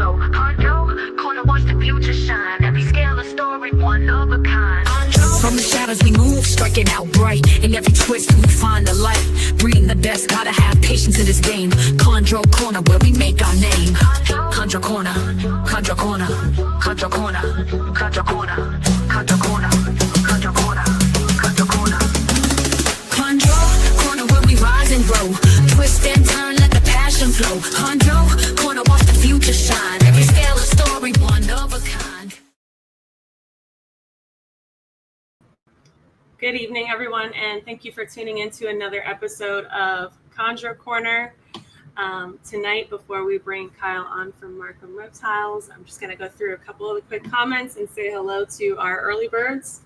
flow. Hondo, corner watch the future shine. Every scale a story, one of a kind. From the shadows we move, striking out bright. In every twist we find the light. Breeding the best, gotta have patience in this game. Chondro Corner, where we make our name. Chondro Corner, Chondro Corner, Chondro Corner, Chondro Corner, Chondro Corner, Chondro Corner, Chondro Corner. Chondro Corner, where we rise and grow. Twist and turn, let the passion flow. Chondro Corner, watch the future shine. Every scale a story, one of a kind. Good evening, everyone, and thank you for tuning in to another episode of Chondro Corner. Tonight, before we bring Kyle on from Markham Reptiles, I'm just going to go through a couple of the quick comments and say hello to our early birds.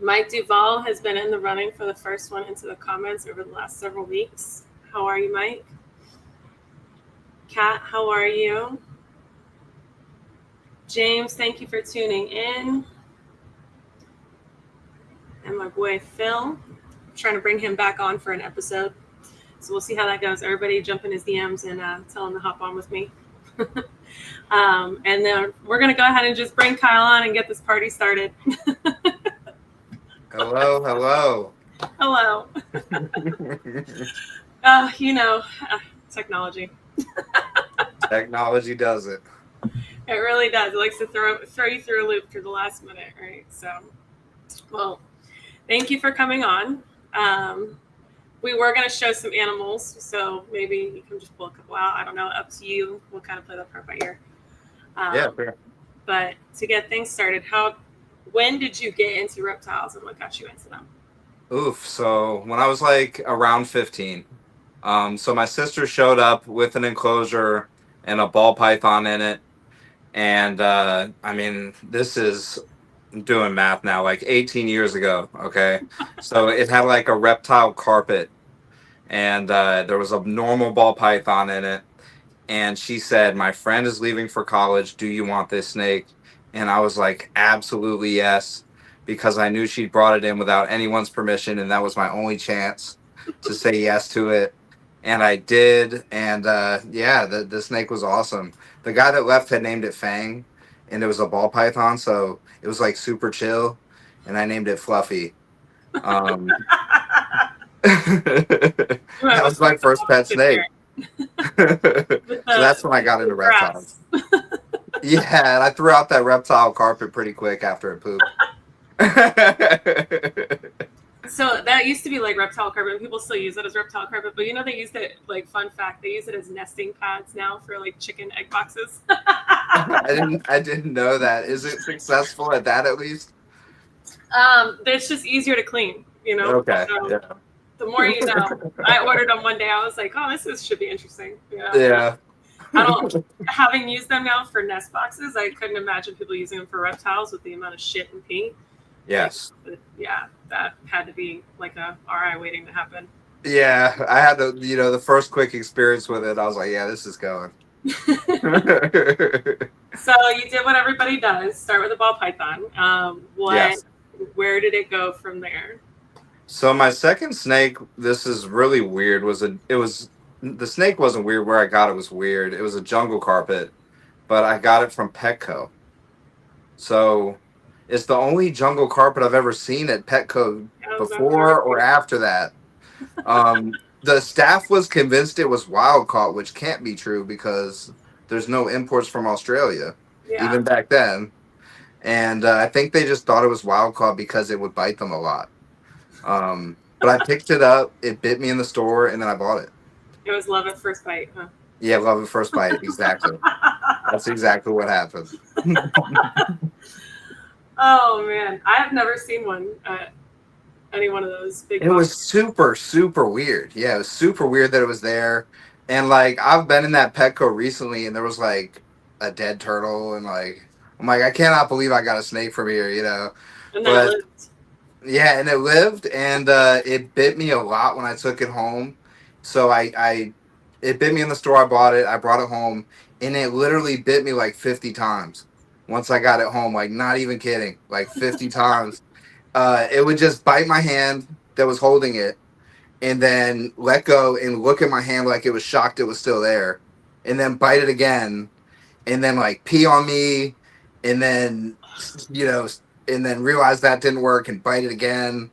Mike Duval has been in the running for the first one into the comments over the last several weeks. How are you, Mike? Kat, how are you? James, thank you for tuning in. And my boy Phil, I'm trying to bring him back on for an episode. So we'll see how that goes. Everybody jump in his DMs and tell him to hop on with me. And then we're going to go ahead and just bring Kyle on and get this party started. Hello. Hello. Technology. Technology does it. It really does. It likes to throw you through a loop through the last minute, right? So, well, thank you for coming on. We were going to show some animals, so maybe you can just pull a couple out. I don't know. Up to you. We'll kind of play that part by ear. Yeah, fair. But to get things started, when did you get into reptiles and what got you into them? So when I was like around 15, so my sister showed up with an enclosure and a ball python in it. And I mean, this is doing math now, like 18 years ago. Okay. So it had like a reptile carpet and there was a normal ball python in it. And she said, my friend is leaving for college. Do you want this snake? And I was like, absolutely yes, because I knew she brought it in without anyone's permission. And that was my only chance to say yes to it. And I did. And the snake was awesome. The guy that left had named it Fang, and it was a ball python. So it was like super chill. And I named it Fluffy. That was my first pet snake. So that's when I got into reptiles. Yeah, and I threw out that reptile carpet pretty quick after it pooped. So that used to be like reptile carpet. People still use it as reptile carpet, but they used it, like, fun fact, they use it as nesting pads now for like chicken egg boxes. I didn't know that. Is it successful at that at least? It's just easier to clean, Okay. So yeah. The more you know. I ordered them one day. I was like, oh, this should be interesting. Yeah. Having used them now for nest boxes, I couldn't imagine people using them for reptiles with the amount of shit and pee. Yes. Yeah, that had to be like a RI waiting to happen. Yeah, I had to, the first quick experience with it, I was like, yeah, this is going. So you did what everybody does, start with a ball python. Yes. Where did it go from there? So my second snake, this is really weird, the snake wasn't weird. Where I got it was weird. It was a jungle carpet, but I got it from Petco. So it's the only jungle carpet I've ever seen at Petco before or after that. The staff was convinced it was wild caught, which can't be true because there's no imports from Australia, even back then. And I think they just thought it was wild caught because it would bite them a lot. But I picked it up, it bit me in the store, and then I bought it. It was love at first bite, huh? Yeah, love at first bite, exactly. That's exactly what happened. Oh, man. I have never seen one at any one of those big boxes. It was super, super weird. Yeah, it was super weird that it was there. And, like, I've been in that Petco recently, and there was, like, a dead turtle, and, like, I'm like, I cannot believe I got a snake from here, And then it lived. Yeah, and it lived, and it bit me a lot when I took it home. So it bit me in the store. I bought it home, and it literally bit me like 50 times once I got it home. Like, not even kidding, like 50 times. It would just bite my hand that was holding it, and then let go and look at my hand like it was shocked it was still there, and then bite it again, and then like pee on me, and then you know, and then realize that didn't work and bite it again.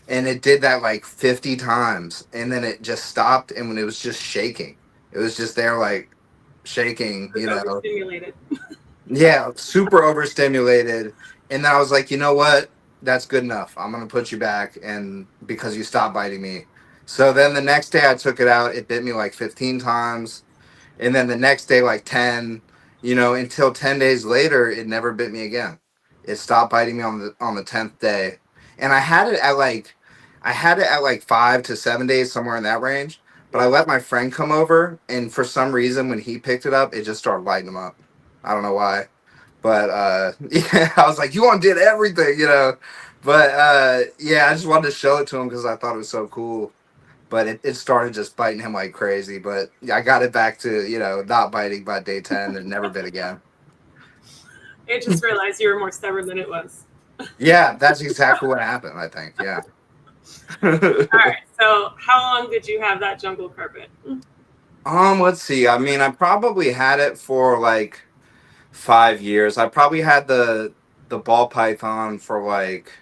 And it did that like 50 times, and then it just stopped, and when it was just shaking, it was just there like shaking, It's overstimulated. yeah, super overstimulated. And then I was like, you know what? That's good enough. I'm gonna put you back, and because you stopped biting me. So then the next day I took it out. It bit me like 15 times, and then the next day like 10. Until 10 days later, it never bit me again. It stopped biting me on the 10th day, and I had it at like 5 to 7 days, somewhere in that range. But I let my friend come over, and for some reason, when he picked it up, it just started lighting him up. I don't know why. But yeah, I was like, you undid everything. But yeah, I just wanted to show it to him because I thought it was so cool. But it started just biting him like crazy. But yeah, I got it back to, not biting by day 10 and never bit again. It just realized you were more stubborn than it was. Yeah, that's exactly what happened, I think. Yeah. All right. So how long did you have that jungle carpet? Let's see. I mean, I probably had it for like 5 years. I probably had the ball python for like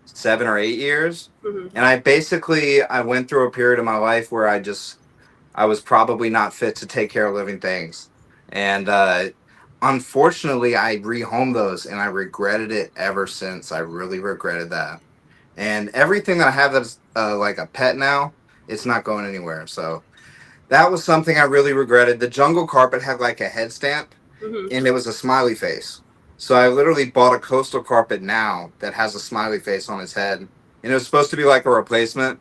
7 or 8 years. Mm-hmm. And I went through a period of my life where I was probably not fit to take care of living things. And unfortunately, I rehomed those, and I regretted it ever since. I really regretted that. And everything that I have that's like a pet now, it's not going anywhere. So that was something I really regretted. The jungle carpet had like a head stamp, Mm-hmm. and it was a smiley face. So I literally bought a coastal carpet now that has a smiley face on its head. And it was supposed to be like a replacement,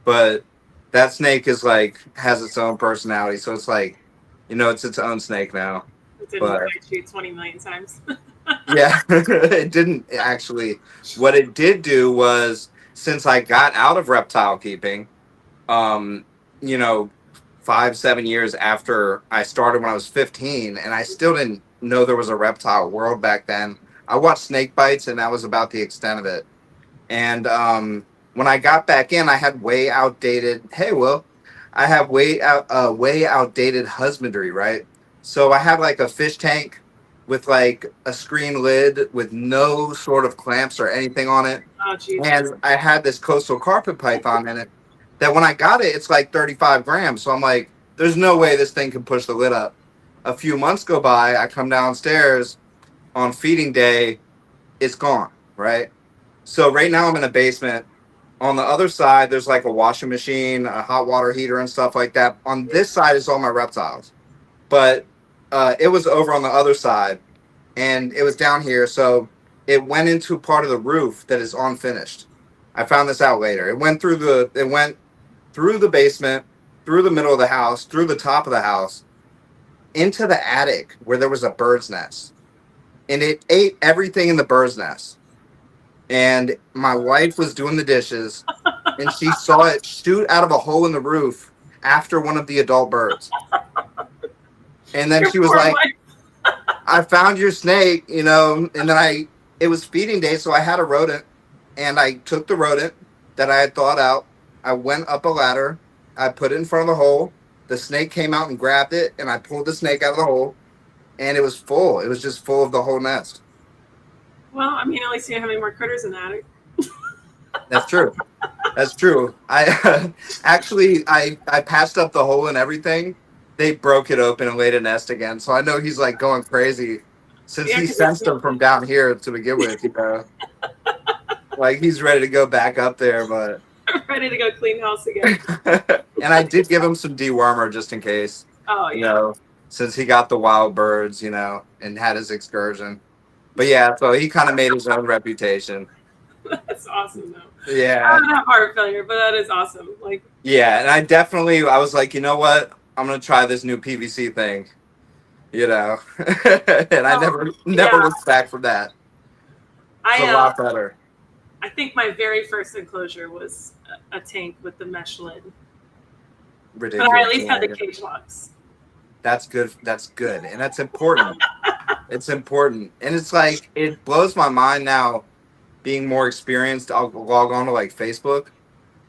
but that snake is like has its own personality. So it's like, it's its own snake now. It didn't But bite you 20 million times. yeah, it didn't actually. What it did do was, since I got out of reptile keeping, um, you know, 5, 7 years after I started when I was 15, and I still didn't know there was a reptile world back then. I watched snake bites, and that was about the extent of it. And when I got back in, I had way outdated. Hey, Will, I have way outdated husbandry, right? So I had like a fish tank with like a screen lid with no sort of clamps or anything on it, Oh, Jesus. and I had this coastal carpet python in it. That when I got it, it's like 35 grams. So I'm like, there's no way this thing can push the lid up. A few months go by, I come downstairs on feeding day, it's gone, right? So right now I'm in a basement. On the other side, there's like a washing machine, a hot water heater, and stuff like that. On this side is all my reptiles. But it was over on the other side, and it was down here. So it went into part of the roof that is unfinished. I found this out later. It went through the basement, through the middle of the house, through the top of the house, into the attic where there was a bird's nest. And it ate everything in the bird's nest. And my wife was doing the dishes, and she saw it shoot out of a hole in the roof after one of the adult birds. And then she was like, I found your snake, and then it was feeding day, so I had a rodent, and I took the rodent that I had thawed out. I went up a ladder, I put it in front of the hole. The snake came out and grabbed it, and I pulled the snake out of the hole, and it was full. It was just full of the whole nest. Well, I mean, at least you don't have any more critters in the attic. That's true. That's true. I actually I patched up the hole and everything. They broke it open and laid a nest again. So I know he's like going crazy since Yeah, he 'cause sensed them from down here to begin with. Like he's ready to go back up there, but I'm ready to go clean house again. and I did give him some dewormer just in case. Oh, yeah. Since he got the wild birds, and had his excursion. But yeah, so he kind of made his own reputation. That's awesome, though. Yeah. I don't have heart failure, but that is awesome. Like, yeah, and I was like, you know what? I'm gonna try this new PVC thing. And I never looked back from that. It's a lot better. I think my very first enclosure was a tank with the mesh lid. Ridiculous. But I at least had the cage locks. That's good. That's good, and that's important. It's important, and it's like it blows my mind now. Being more experienced, I'll log on to like Facebook,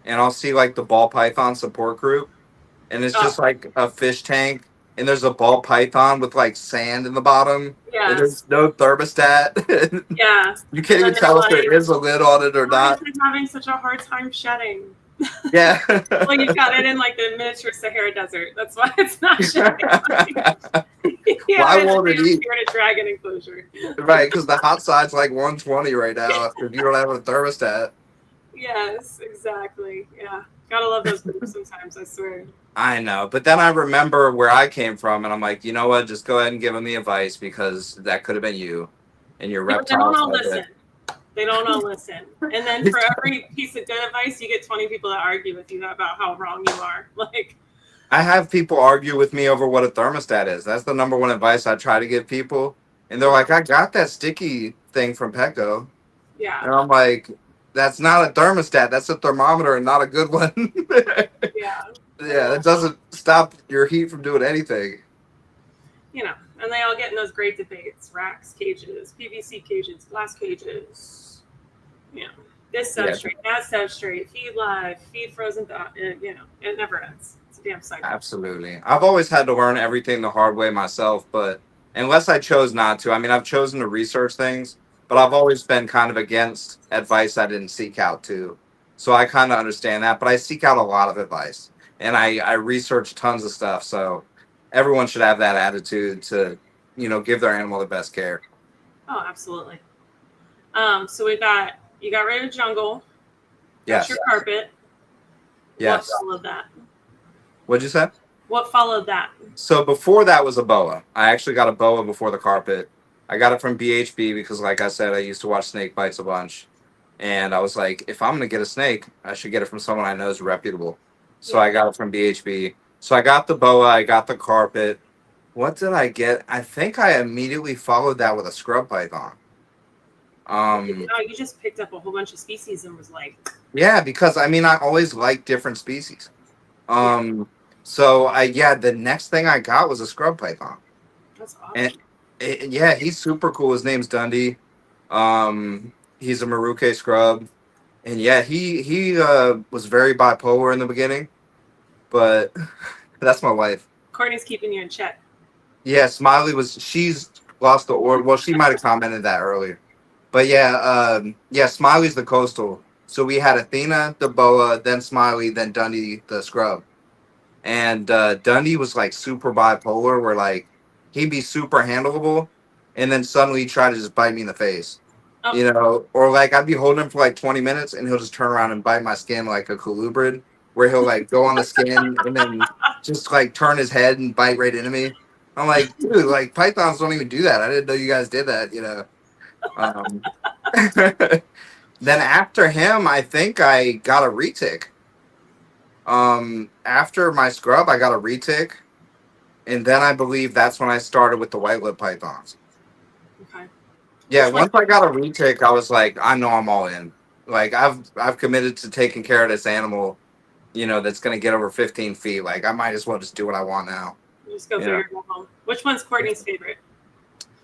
and I'll see like the ball python support group, and it's just like a fish tank and there's a ball python with like sand in the bottom, and Yes. there's no thermostat. Yeah. You can't And even then tell they're if there like, is a lid on it or why not. is it having such a hard time shedding? Yeah. Well, you've got it in like the miniature Sahara Desert. That's why it's not shedding. Why won't it eat? You're in a dragon enclosure. Right, because the hot side's like 120 right now if you don't have a thermostat. Yes, exactly. Yeah. Gotta love those groups sometimes, I swear. I know, but then I remember where I came from, and I'm like, you know what? Just go ahead and give them the advice because that could have been you and your But they don't reptiles. all listen. They don't all listen. And then for every piece of good advice, you get 20 people that argue with you about how wrong you are. Like, I have people argue with me over what a thermostat is. That's the number one advice I try to give people, and they're like, I got that sticky thing from Petco, yeah, and I'm like, that's not a thermostat. That's a thermometer, and not a good one. yeah. Yeah, that doesn't stop your heat from doing anything. You know, and they all get in those great debates: racks, cages, PVC cages, glass cages. You know, this substrate, that substrate, feed live, feed frozen. You know, it never ends. It's a damn cycle. Absolutely. I've always had to learn everything the hard way myself, but unless I chose not to, I mean, I've chosen to research things, but I've always been kind of against advice I didn't seek out too. So I kind of understand that, but I seek out a lot of advice and I research tons of stuff. So everyone should have that attitude to, give their animal the best care. Oh, absolutely. So you got rid of jungle. Yes. That's your carpet. Yes. What followed that? What'd you say? What followed that? So before that was a boa. I actually got a boa before the carpet. I got it from BHB because, like I said, I used to watch snake bites a bunch. And I was like, if I'm going to get a snake, I should get it from someone I know is reputable. So I got it from BHB. So I got the boa, I got the carpet. What did I get? I think I immediately followed that with a scrub python. You just picked up a whole bunch of species and was like... Yeah, because, I always like different species. So the next thing I got was a scrub python. That's awesome. And he's super cool. His name's Dundee. He's a Maruke scrub. And yeah, he was very bipolar in the beginning, but that's my wife. Courtney's keeping you in check. Yeah, Smiley she's lost the order. Well, she might have commented that earlier. But Smiley's the coastal. So we had Athena, the boa, then Smiley, then Dundee, the scrub. And Dundee was like super bipolar, where like he'd be super handleable, and then suddenly he'd try to just bite me in the face. Oh. Or like I'd be holding him for like 20 minutes, and he'll just turn around and bite my skin like a colubrid, where he'll like go on the skin and then just like turn his head and bite right into me. I'm like, dude, like pythons don't even do that. I didn't know you guys did that, Then after him, I think I got a retic. After my scrub, I got a retic, and then I believe that's when I started with the white lip pythons. Okay. Yeah, once I got a retic, I was like, I know I'm all in. Like I've committed to taking care of this animal, that's gonna get over 15 feet. Like I might as well just do what I want now. Just go figure it out. Which one's Courtney's favorite?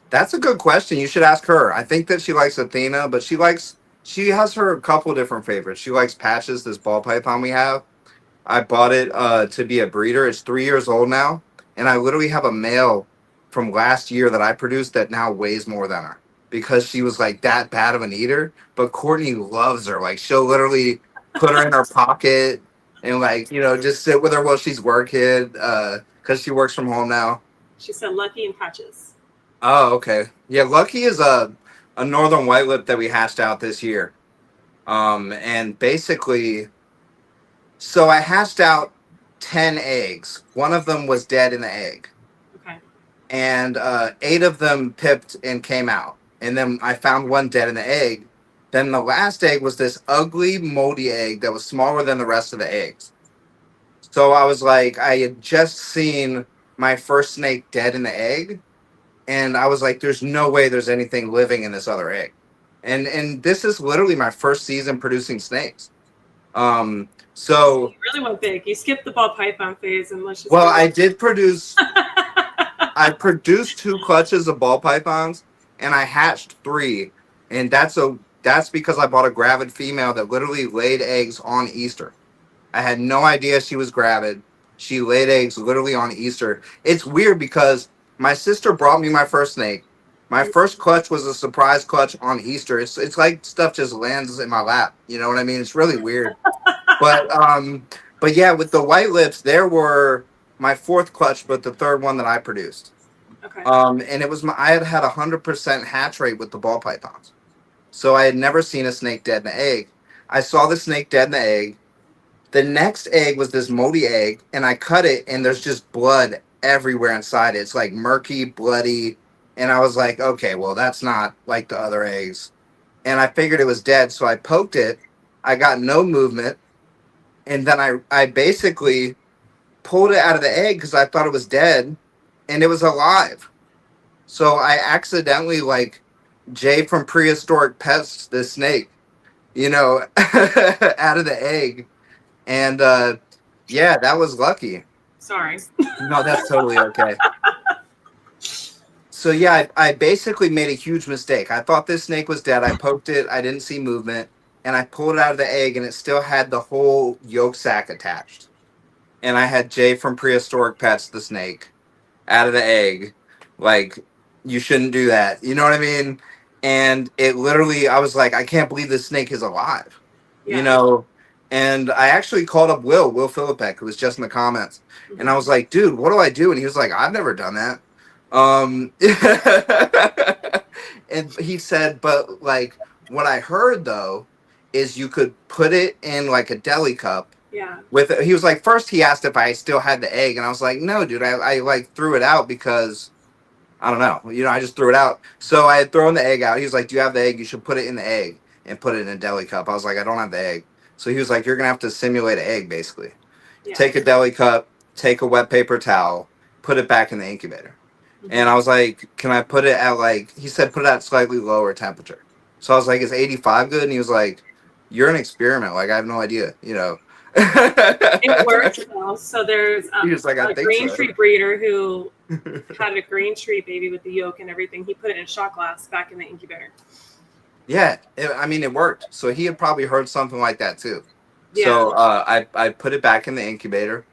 That's a good question. You should ask her. I think that she likes Athena, but she has her a couple different favorites. She likes Patches, this ball python we have. I bought it to be a breeder. It's 3 years old now, and I literally have a male from last year that I produced that now weighs more than her because she was like that bad of an eater. But Courtney loves her. Like she'll literally put her in her pocket and like just sit with her while she's working because she works from home now. She said Lucky and Patches. Oh, okay. Yeah, Lucky is a northern white lip that we hatched out this year. And basically, so I hatched out 10 eggs. One of them was dead in the egg. Okay. And 8 of them pipped and came out. And then I found one dead in the egg. Then the last egg was this ugly, moldy egg that was smaller than the rest of the eggs. So I was like, I had just seen my first snake dead in the egg. And I was like, there's no way there's anything living in this other egg. And this is literally my first season producing snakes. So you really went big. You skipped the ball python phase and let's just I did produce I produced 2 clutches of ball pythons and I hatched 3. And that's because I bought a gravid female that literally laid eggs on Easter. I had no idea she was gravid. She laid eggs literally on Easter. It's weird because my sister brought me my first snake. My first clutch was a surprise clutch on Easter. It's like stuff just lands in my lap. You know what I mean? It's really weird. But yeah, with the white lips, there were my fourth clutch, but the third one that I produced. Okay. And it was I had 100% hatch rate with the ball pythons. So I had never seen a snake dead in the egg. I saw the snake dead in the egg. The next egg was this moldy egg, and I cut it, and there's just blood everywhere inside it. It's like murky, bloody, and I was like, okay, well, that's not like the other eggs. And I figured it was dead, so I poked it. I got no movement, and then I basically pulled it out of the egg because I thought it was dead, and it was alive. So I accidentally, like, Jay from Prehistoric Pets, the snake, out of the egg. And yeah, that was lucky. Sorry. No, that's totally okay. So yeah, I basically made a huge mistake. I thought this snake was dead. I poked it. I didn't see movement. And I pulled it out of the egg, and it still had the whole yolk sac attached. And I had Jay from Prehistoric Pets, the snake, out of the egg. Like, you shouldn't do that. You know what I mean? And it literally, I was like, I can't believe this snake is alive. Yeah. And I actually called up Will Philippek, who was just in the comments. Mm-hmm. And I was like, dude, what do I do? And he was like, I've never done that. And he said, but like, what I heard though, is you could put it in like a deli cup. Yeah. He was like, first he asked if I still had the egg. And I was like, no, dude, I like threw it out because I don't know. I just threw it out. So I had thrown the egg out. He was like, do you have the egg? You should put it in the egg and put it in a deli cup. I was like, I don't have the egg. So he was like, you're going to have to simulate an egg, basically. Yeah. Take a deli cup, take a wet paper towel, put it back in the incubator. Mm-hmm. And I was like, can I put it at he said, put it at slightly lower temperature. So I was like, is 85 good? And he was like, you're an experiment. Like, I have no idea, It works well. So there's a green tree breeder who had a green tree baby with the yolk and everything. He put it in shot glass back in the incubator. Yeah, it worked. So he had probably heard something like that too. Yeah. So I put it back in the incubator,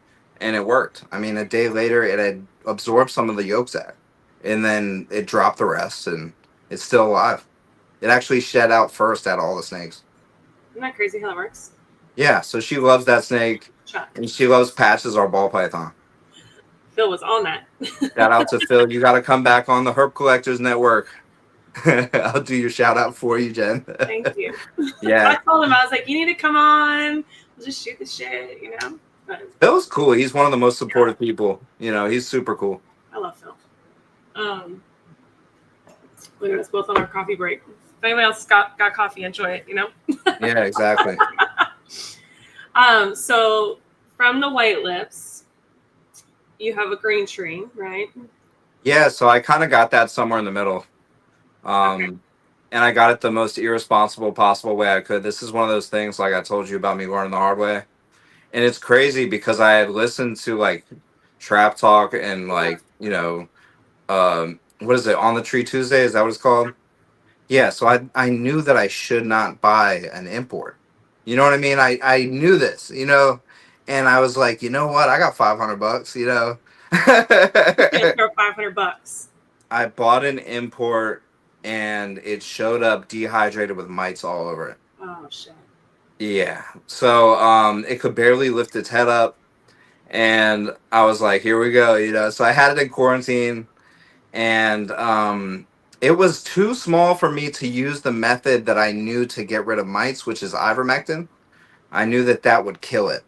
and it worked. I mean, a day later, it had absorbed some of the yolk sac, and then it dropped the rest, and it's still alive. It actually shed out first out of all the snakes. Isn't that crazy how that works? Yeah, so she loves that snake, and she loves Patches, our ball python. Phil was on that. Shout out to Phil. You got to come back on the Herp Collectors Network. I'll do your shout out for you, Jen. Thank you. Yeah. I told him, I was like, you need to come on. We'll just shoot the shit, But Phil's cool. He's one of the most supportive people. He's super cool. I love Phil. Look at us both on our coffee break. If anyone else got coffee, enjoy it, Yeah, exactly. So from the white lips, you have a green tree, right? Yeah, so I kind of got that somewhere in the middle. Okay. And I got it the most irresponsible possible way I could. This is one of those things, like I told you about me learning the hard way. And it's crazy because I had listened to like Trap Talk and like, what is it, On the Tree Tuesday? Is that what it's called? Yeah, so I knew that I should not buy an import. You know what I mean? I knew this, and I was like, you know what? I got $500, You can throw $500. I bought an import, and it showed up dehydrated with mites all over it. Oh, shit. Yeah. So it could barely lift its head up, and I was like, here we go, So I had it in quarantine, and it was too small for me to use the method that I knew to get rid of mites, which is ivermectin. I knew that would kill it.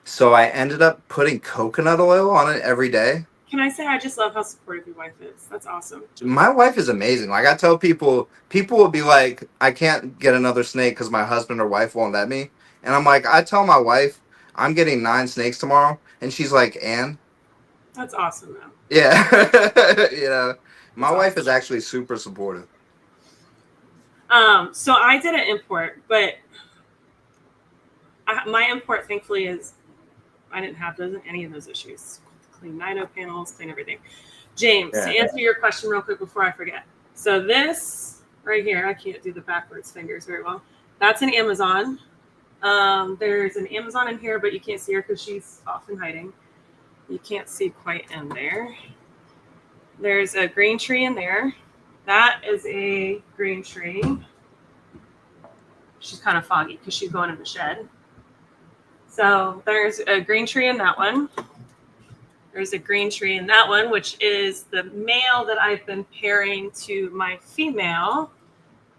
So I ended up putting coconut oil on it every day. Can I say I just love how supportive your wife is? That's awesome. My wife is amazing. Like I tell people will be like, I can't get another snake because my husband or wife won't let me. And I'm like, I tell my wife I'm getting 9 snakes tomorrow. And she's like, Ann? That's awesome, though. Yeah. My wife is actually super supportive. So I did an import, but my import, thankfully, is I didn't have any of those issues. Clean 9.0 panels, clean everything. James, to answer your question real quick before I forget. So this right here, I can't do the backwards fingers very well. That's an Amazon. There's an Amazon in here, but you can't see her because she's off and hiding. You can't see quite in there. There's a green tree in there. That is a green tree. She's kind of foggy because she's going in the shed. So there's a green tree in that one. There's a green tree in that one, which is the male that I've been pairing to my female,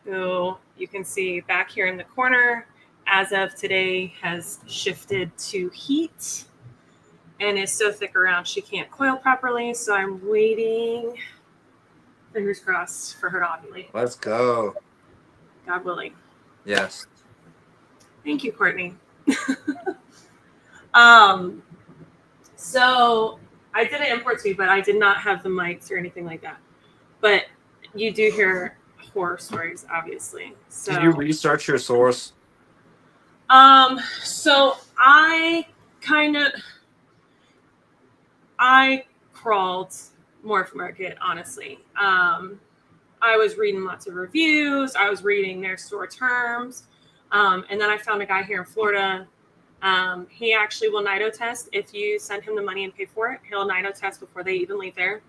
who you can see back here in the corner, as of today, has shifted to heat and is so thick around she can't coil properly. So I'm waiting, fingers crossed, for her to ovulate. Let's go. God willing. Yes. Thank you, Courtney. So I did an import suite, but I did not have the mites or anything like that. But you do hear horror stories, obviously. So Did you research your source? So I crawled Morph Market, honestly. I was reading lots of reviews. I was reading their store terms. And then I found a guy here in Florida. He actually will nido test. If you send him the money and pay for it, he'll nido test before they even leave there.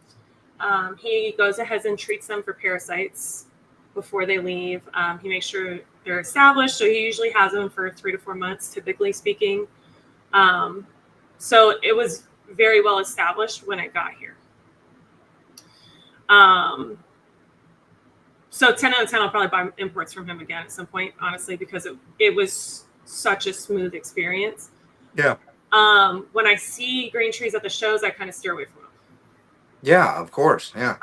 He goes ahead and treats them for parasites before they leave. He makes sure they're established. So he usually has them for 3 to 4 months, typically speaking. So it was very well established when it got here. So 10 out of 10, I'll probably buy imports from him again at some point, honestly, because it was such a smooth experience. Yeah. When I see green trees at the shows, I kind of steer away from them. Yeah, of course. Yeah.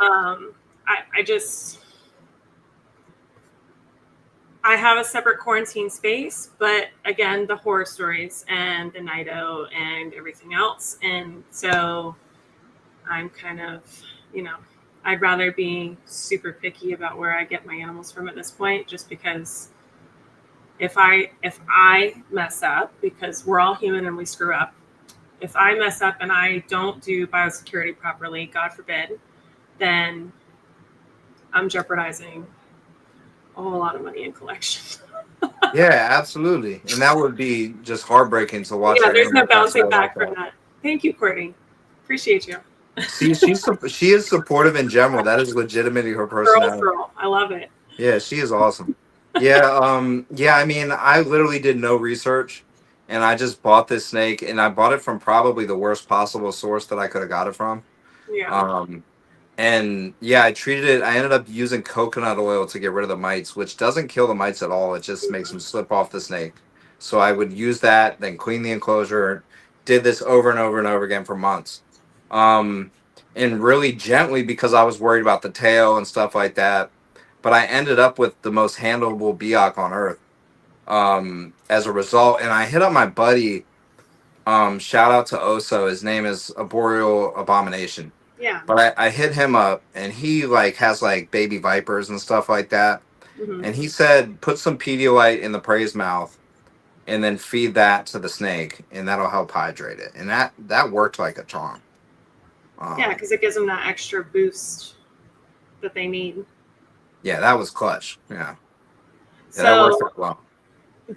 I have a separate quarantine space, but again, the horror stories and the nido and everything else. And so I'm kind of, I'd rather be super picky about where I get my animals from at this point, just because if I mess up, because we're all human and we screw up, if I mess up and I don't do biosecurity properly, God forbid, then I'm jeopardizing a whole lot of money in collection. Yeah, absolutely. And that would be just heartbreaking to watch. Yeah, there's no bouncing back from that. Thank you, Courtney. Appreciate you. See, she is supportive in general. That is legitimately her personality. Girl. I love it. Yeah, she is awesome. Yeah, yeah. I mean, I literally did no research, and I just bought this snake, and I bought it from probably the worst possible source that I could have got it from. Yeah. And yeah, I treated it. I ended up using coconut oil to get rid of the mites, which doesn't kill the mites at all. It just makes them slip off the snake. So I would use that, then clean the enclosure. Did this over and over and over again for months. And really gently, because I was worried about the tail and stuff like that. But I ended up with the most handleable Biak on earth as a result. And I hit up my buddy. Shout out to Oso. His name is Arboreal Abomination. Yeah. But I hit him up, and he has baby vipers and stuff like that. Mm-hmm. And he said, put some Pedialyte in the prey's mouth, and then feed that to the snake, and that'll help hydrate it. And that worked like a charm. Yeah, because it gives them that extra boost that they need. Yeah, that was clutch. Yeah. So, that worked well.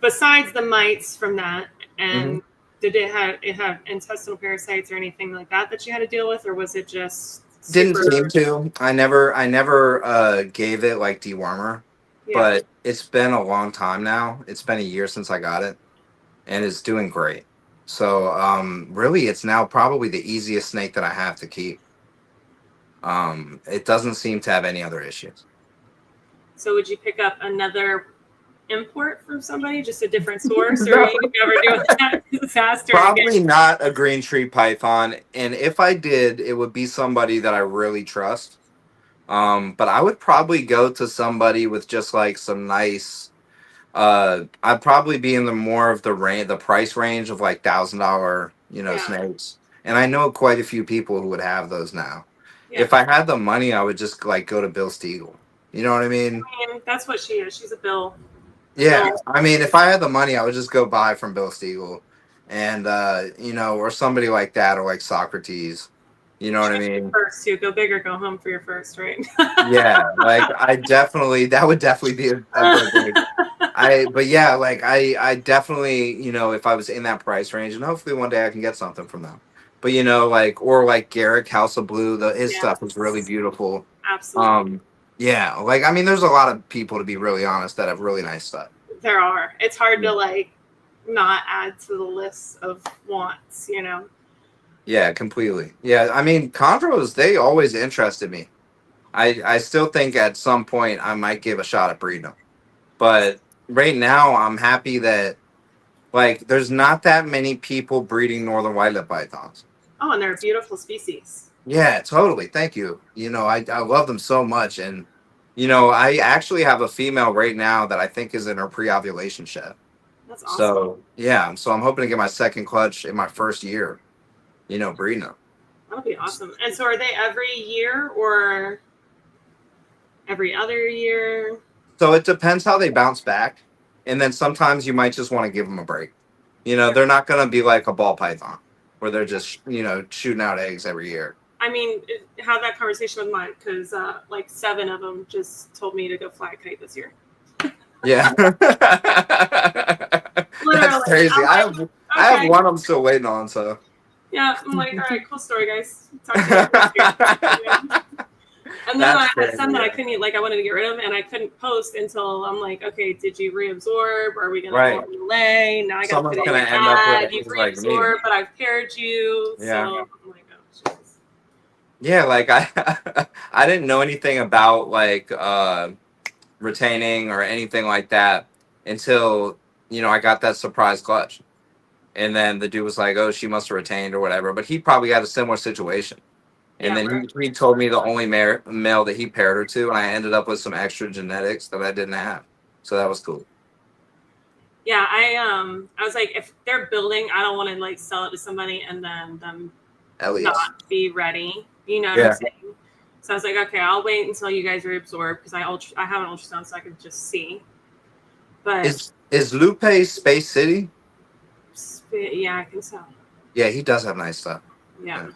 Besides the mites from that, and did it have intestinal parasites or anything like that you had to deal with, or was it just Didn't seem to. I never gave it dewormer, but it's been a long time now. It's been a year since I got it, and it's doing great. So really, it's now probably the easiest snake that I have to keep. It doesn't seem to have any other issues. So would you pick up another import from somebody, just a different source, or you never do that disaster? Probably not a green tree python, and if I did, it would be somebody that I really trust. But I would probably go to somebody with just some nice. I'd probably be in the price range of $1,000, snakes, and I know quite a few people who would have those now. Yeah. If I had the money, I would just go to Bill Stiegel. You know what I mean? That's what she is. She's a Bill. Yeah, I mean, if I had the money, I would just go buy from Bill Stiegel, and or somebody like that, or Socrates. You know what I mean? First, go big or go home for your first, right? Yeah, that would definitely be a good thing. I definitely, if I was in that price range, and hopefully one day I can get something from them. But you know, like Garrick House of Blue, his Yeah, stuff is really beautiful. absolutely. Yeah, like I mean, there's a lot of people, to be really honest, that have really nice stuff. There are. It's hard Yeah. to like not add to the list of wants, you know. Yeah, completely. Yeah, I mean, chondros, they always interested me. I still think at some point I might give a shot at breeding them. But right now, I'm happy that like there's not that many people breeding northern white-lipped pythons. Oh, and they're a beautiful species. Yeah, totally. Thank you. You know, I love them so much, and you know, I actually have a female right now that I think is in her pre-ovulation shed. That's awesome. So yeah, so I'm hoping to get my second clutch in my first year. You know, breeding them. That'll be awesome. And so, are they every year or every other year? So it depends how they bounce back, and then sometimes you might just want to give them a break. You know, they're not going to be like a ball python where they're just shooting out eggs every year. I mean, had that conversation with Mike because like 7 of them just told me to go fly a kite this year. Yeah, that's crazy. I have one I'm still waiting on. So yeah, I'm like, all right, cool story, guys. Talk to you next year. And then I had some that I couldn't, like I wanted to get rid of, and I couldn't post until I'm like, okay, did you reabsorb? Are we gonna go delay? Now I got to put it in your ad. You've reabsorbed, but I've paired you. Yeah. So I'm like, oh, jeez. Yeah, like I didn't know anything about like retaining or anything like that until I got that surprise clutch, and then the dude was like, "Oh, she must have retained or whatever," but he probably had a similar situation. And then he told me the only male that he paired her to, and I ended up with some extra genetics that I didn't have. So that was cool. Yeah, I was like, if they're building, I don't want to like sell it to somebody and then them not be ready. You know what I'm saying? So I was like, okay, I'll wait until you guys reabsorb because I have an ultrasound so I can just see. But is Lupe Space City? Yeah, I think so. Yeah, he does have nice stuff. Yeah.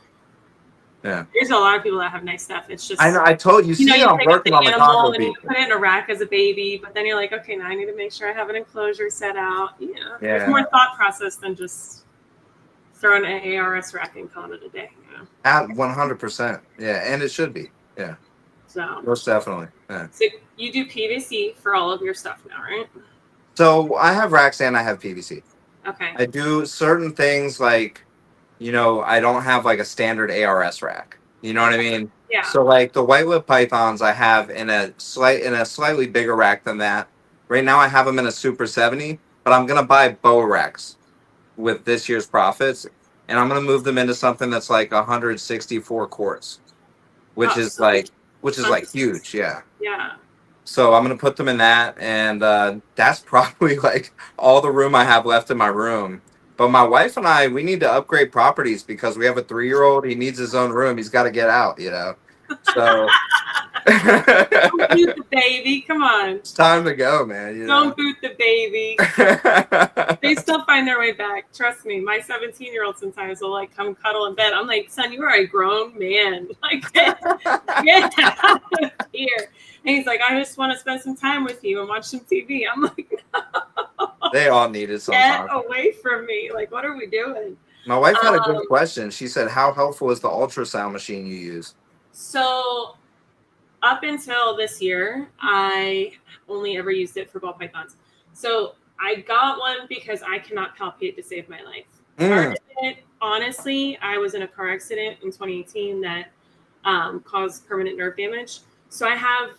Yeah. There's a lot of people that have nice stuff. It's just I know. I told you. See, I'm working on the animal and you put it in a rack as a baby, but then you're like, okay, now I need to make sure I have an enclosure set out. Yeah. There's more thought process than just throwing an ARS rack and calling it a day. At 100%. Yeah, and it should be. Yeah. So most definitely. Yeah. So you do PVC for all of your stuff now, right? So I have racks and I have PVC. Okay. I do certain things like, I don't have like a standard ARS rack. You know what I mean? Yeah. So like the white-lipped pythons I have in a slightly bigger rack than that. Right now I have them in a Super 70, but I'm gonna buy bow racks with this year's profits, and I'm gonna move them into something that's like 164 quarts, which is like huge. Yeah. Yeah. So I'm gonna put them in that, and that's probably like all the room I have left in my room. But my wife and I, we need to upgrade properties because we have a 3-year-old. He needs his own room. He's got to get out, So don't boot the baby. Come on. It's time to go, man. Don't boot the baby. They still find their way back. Trust me. My 17-year-old sometimes will like come cuddle in bed. I'm like, son, you are a grown man. Like, get out of here. And he's like, I just want to spend some time with you and watch some TV. I'm like, no. They all needed some time. Get away from me. Like, what are we doing? My wife had a good question. She said, how helpful is the ultrasound machine you use? So up until this year, I only ever used it for ball pythons. So I got one because I cannot palpate to save my life. Honestly, I was in a car accident in 2018 that caused permanent nerve damage. So I have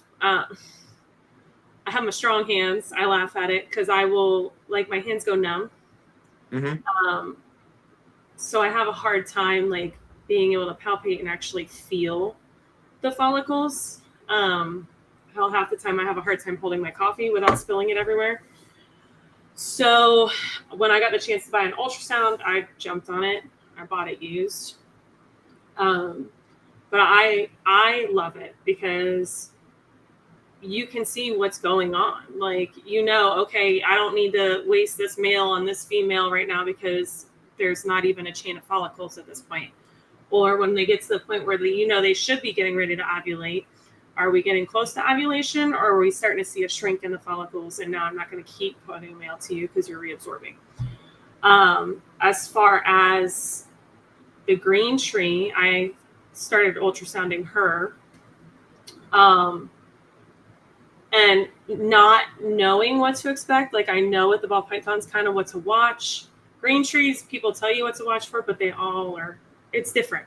my strong hands. I laugh at it because I will, like, my hands go numb. Mm-hmm. So I have a hard time, like, being able to palpate and actually feel the follicles. Hell, half the time I have a hard time holding my coffee without spilling it everywhere. So when I got the chance to buy an ultrasound, I jumped on it. I bought it used. But I love it because you can see what's going on. Like, okay, I don't need to waste this male on this female right now because there's not even a chain of follicles at this point. Or when they get to the point where they should be getting ready to ovulate, are we getting close to ovulation, or are we starting to see a shrink in the follicles? And now I'm not going to keep putting a male to you because you're reabsorbing. As far as the green tree, I started ultrasounding her. And not knowing what to expect. Like, I know with the ball pythons kind of what to watch. Green trees, people tell you what to watch for, but they all are, it's different.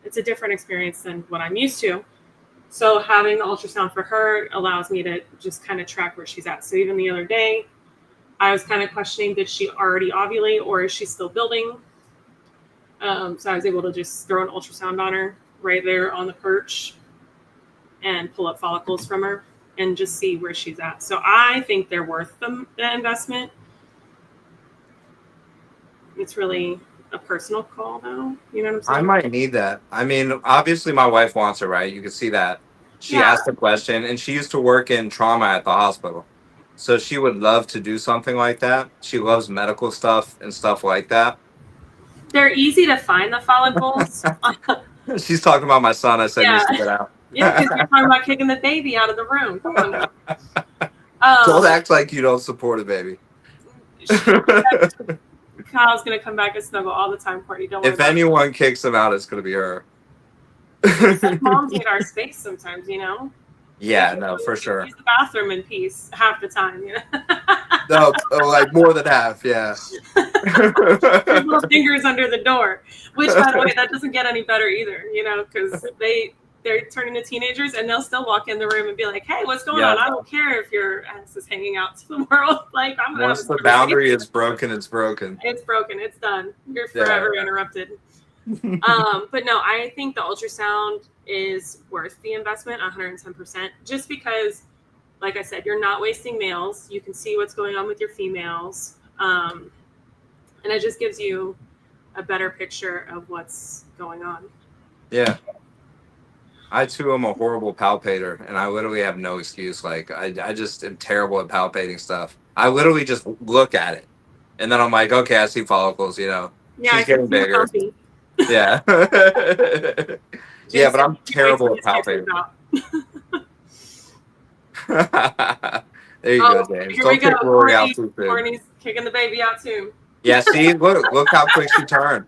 It's a different experience than what I'm used to. So having the ultrasound for her allows me to just kind of track where she's at. So even the other day, I was kind of questioning, did she already ovulate or is she still building? So I was able to just throw an ultrasound on her right there on the perch and pull up follicles from her and just see where she's at. So I think they're worth the investment. It's really a personal call, though. You know what I'm saying? I might need that. I mean, obviously my wife wants it, right? You can see that. She asked the question, and she used to work in trauma at the hospital. So she would love to do something like that. She loves medical stuff and stuff like that. They're easy to find, the follicles. She's talking about my son. I said, you get out. Yeah, because you're talking about kicking the baby out of the room. Come on now. Don't act like you don't support a baby. Kyle's going to come back and snuggle all the time, Courtney. Don't worry. If anyone kicks him out, it's going to be her. Moms need our space sometimes, you know? Yeah, no, for sure. Use the bathroom in peace half the time, you know? No, like more than half, yeah. Little fingers under the door, which, by the way, that doesn't get any better either, you know, because they're turning to teenagers and they'll still walk in the room and be like, hey, what's going on? I don't care if your ass is hanging out to the world. Like, I'm gonna once the boundary is broken, it's broken. It's broken. It's done. You're forever interrupted. But no, I think the ultrasound is worth the investment 110%, just because, like I said, you're not wasting males. You can see what's going on with your females. And it just gives you a better picture of what's going on. Yeah. I too am a horrible palpator, and I literally have no excuse. Like, I just am terrible at palpating stuff. I literally just look at it, and then I'm like, okay, I see follicles, you know. Yeah, she's getting bigger. Yeah. Yeah, but I'm terrible at palpating. There you go, James. Here we go. Courtney's kicking the baby out too. Yeah, see, look how quick she turned.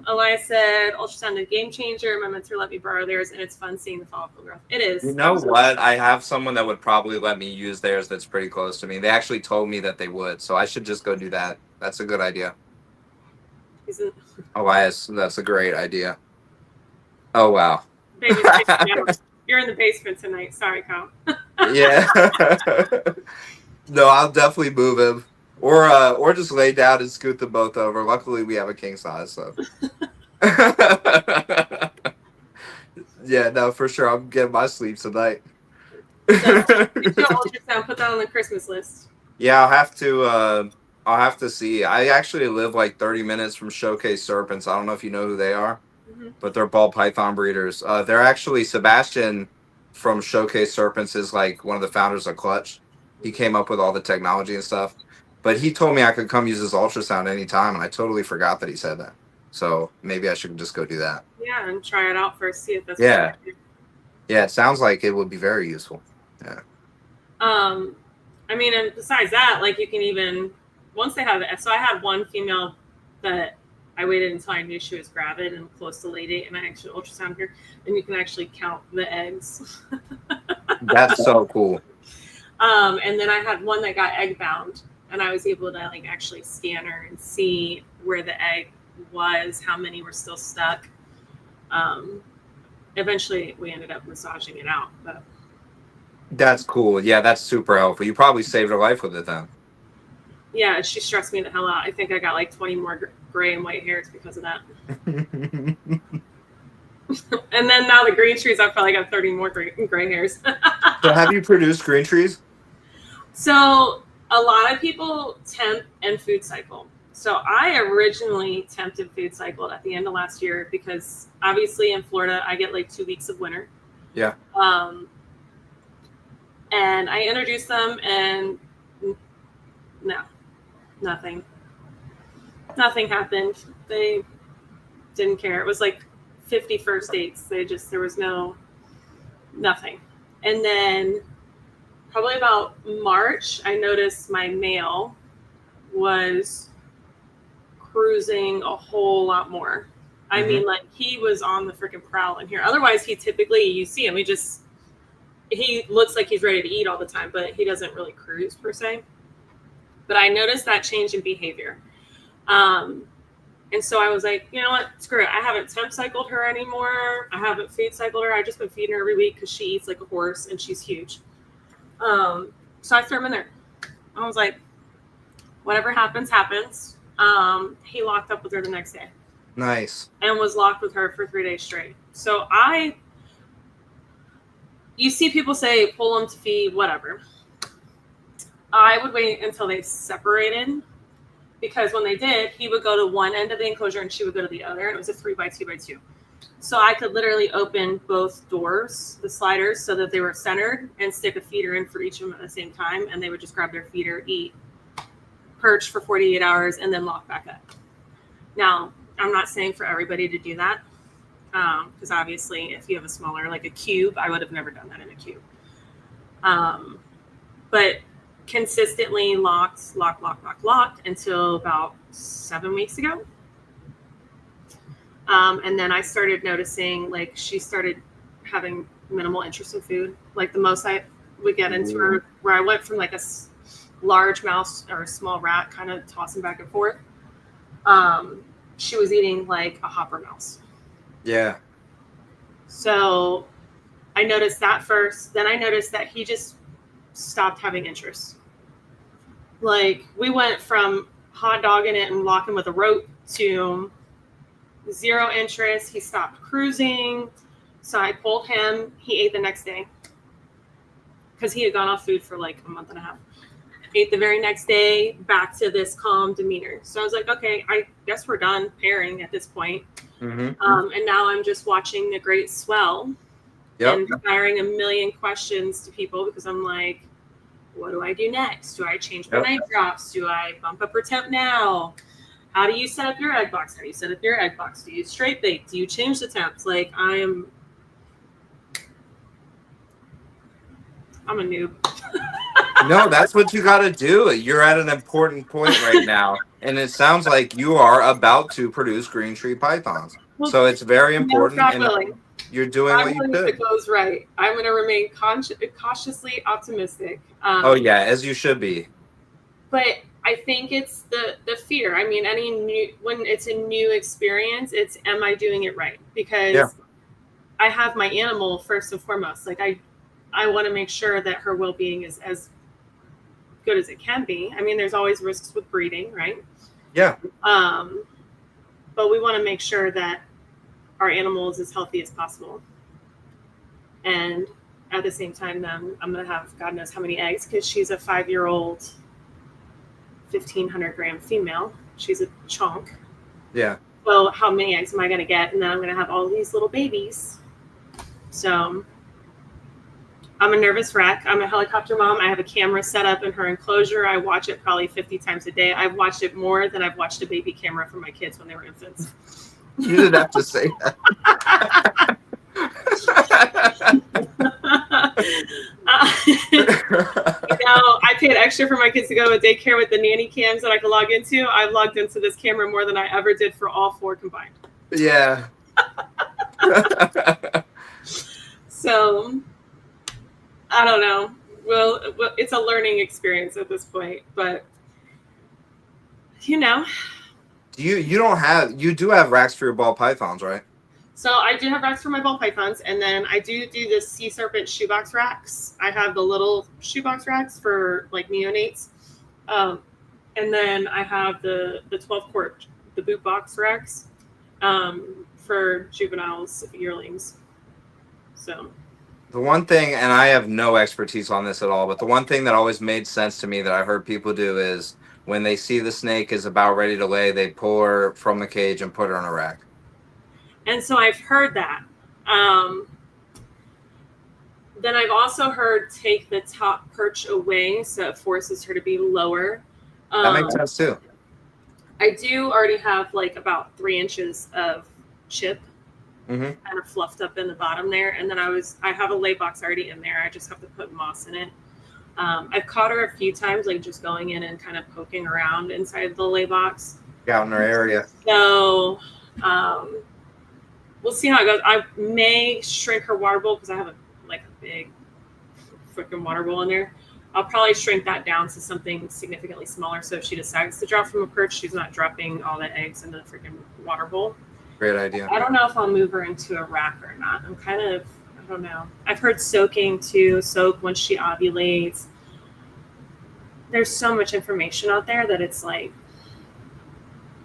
Elias said, ultrasound is a game changer. My mentor let me borrow theirs, and it's fun seeing the follicle growth. It is. You know what? I have someone that would probably let me use theirs that's pretty close to me. They actually told me that they would, so I should just go do that. That's a good idea. Elias, that's a great idea. Oh, wow. Baby's You're in the basement tonight. Sorry, Kyle. Yeah. No, I'll definitely move him. Or just lay down and scoot them both over. Luckily, we have a king size, so. Yeah, no, for sure. I'm getting my sleep tonight. So, ultrasound, put that on the Christmas list. Yeah, I'll have to see. I actually live like 30 minutes from Showcase Serpents. I don't know if you know who they are, but they're ball python breeders. They're actually, Sebastian from Showcase Serpents is like one of the founders of Clutch. He came up with all the technology and stuff. But he told me I could come use his ultrasound anytime, and I totally forgot that he said that. So maybe I should just go do that. Yeah, and try it out first, see if that's Yeah, it sounds like it would be very useful. Yeah. I mean, and besides that, like, you can even, once they have it, so I had one female that I waited until I knew she was gravid and close to lay date, and I actually ultrasound her, and you can actually count the eggs. That's so cool. And then I had one that got egg bound. And I was able to like actually scan her and see where the egg was, how many were still stuck. Eventually, we ended up massaging it out. But that's cool. Yeah, that's super helpful. You probably saved her life with it then. Yeah, she stressed me the hell out. I think I got like 20 more gray and white hairs because of that. And then now the green trees, I probably got 30 more gray hairs. So have you produced green trees? So a lot of people temp and food cycle. So I originally tempted food cycled at the end of last year because obviously in Florida, I get like 2 weeks of winter. Yeah. And I introduced them and no, nothing happened. They didn't care. It was like 50 first dates. There was nothing. And then probably about March, I noticed my male was cruising a whole lot more. I mean, like, he was on the freaking prowl in here. Otherwise, you see him, he looks like he's ready to eat all the time, but he doesn't really cruise per se. But I noticed that change in behavior. And so I was like, you know what, screw it. I haven't temp cycled her anymore. I haven't feed cycled her. I just been feeding her every week because she eats like a horse and she's huge. So I threw him in there. I was like, whatever happens, happens. He locked up with her the next day. Nice. And was locked with her for 3 days straight. So you see people say pull them to feed, whatever. I would wait until they separated, because when they did, he would go to one end of the enclosure and she would go to the other. And it was a 3x2x2. So I could literally open both doors, the sliders, so that they were centered, and stick a feeder in for each of them at the same time. And they would just grab their feeder, eat, perch for 48 hours, and then lock back up. Now, I'm not saying for everybody to do that, because obviously if you have a smaller, like a cube, I would have never done that in a cube. But consistently locked until about 7 weeks ago. And then I started noticing, like, she started having minimal interest in food. Like, the most I would get into her, where I went from like a large mouse or a small rat kind of tossing back and forth. She was eating like a hopper mouse. Yeah. So I noticed that first. Then I noticed that he just stopped having interest. Like, we went from hot dogging it and locking with a rope to zero interest. He stopped cruising. So I pulled him. He ate the next day because he had gone off food for like a month and a half. Ate the very next day, back to this calm demeanor. So I was like, okay, I guess we're done pairing at this point. And now I'm just watching the great swell and firing a million questions to people, because I'm like, what do I do next? Do I change my night drops? Do I bump up her temp now? How do you set up your egg box? How do you set up your egg box? Do you straight bake? Do you change the temps? Like, I'm a noob. No, that's what you got to do. You're at an important point right now, and it sounds like you are about to produce green tree pythons. So it's very important, and you're doing what you could. If it goes right, I'm going to remain cautiously optimistic. Oh yeah, as you should be. But I think it's the fear. I mean, when it's a new experience, it's, am I doing it right? Because I have my animal first and foremost. Like, I want to make sure that her well-being is as good as it can be. I mean, there's always risks with breeding, right? Yeah. But we want to make sure that our animal is as healthy as possible. And at the same time, then I'm going to have God knows how many eggs, because she's a 5-year-old, 1,500 gram female. She's a chunk. Yeah. Well, how many eggs am I going to get? And then I'm going to have all these little babies. So I'm a nervous wreck. I'm a helicopter mom. I have a camera set up in her enclosure. I watch it probably 50 times a day. I've watched it more than I've watched a baby camera for my kids when they were infants. You didn't have to say that. I paid extra for my kids to go to daycare with the nanny cams that I could log into. I've logged into this camera more than I ever did for all 4 combined. Yeah. So, I don't know. Well, it's a learning experience at this point, but you know. You do have racks for your ball pythons, right? So I do have racks for my ball pythons, and then I do the sea serpent shoebox racks. I have the little shoebox racks for like neonates, and then I have the 12-quart, the boot box racks for juveniles, yearlings. So the one thing, and I have no expertise on this at all, but the one thing that always made sense to me that I heard people do is when they see the snake is about ready to lay, they pull her from the cage and put her in a rack. And so I've heard that. Then I've also heard take the top perch away, so it forces her to be lower. That makes sense too. I do already have like about 3 inches of chip kind of fluffed up in the bottom there. And then I have a lay box already in there. I just have to put moss in it. I've caught her a few times, like just going in and kind of poking around inside the lay box. out in our area. So we'll see how it goes. I may shrink her water bowl because I have a big freaking water bowl in there. I'll probably shrink that down to something significantly smaller. So if she decides to drop from a perch, she's not dropping all the eggs in the freaking water bowl. Great idea. I don't know if I'll move her into a rack or not. I don't know. I've heard soaking too, soak when she ovulates. There's so much information out there that it's like.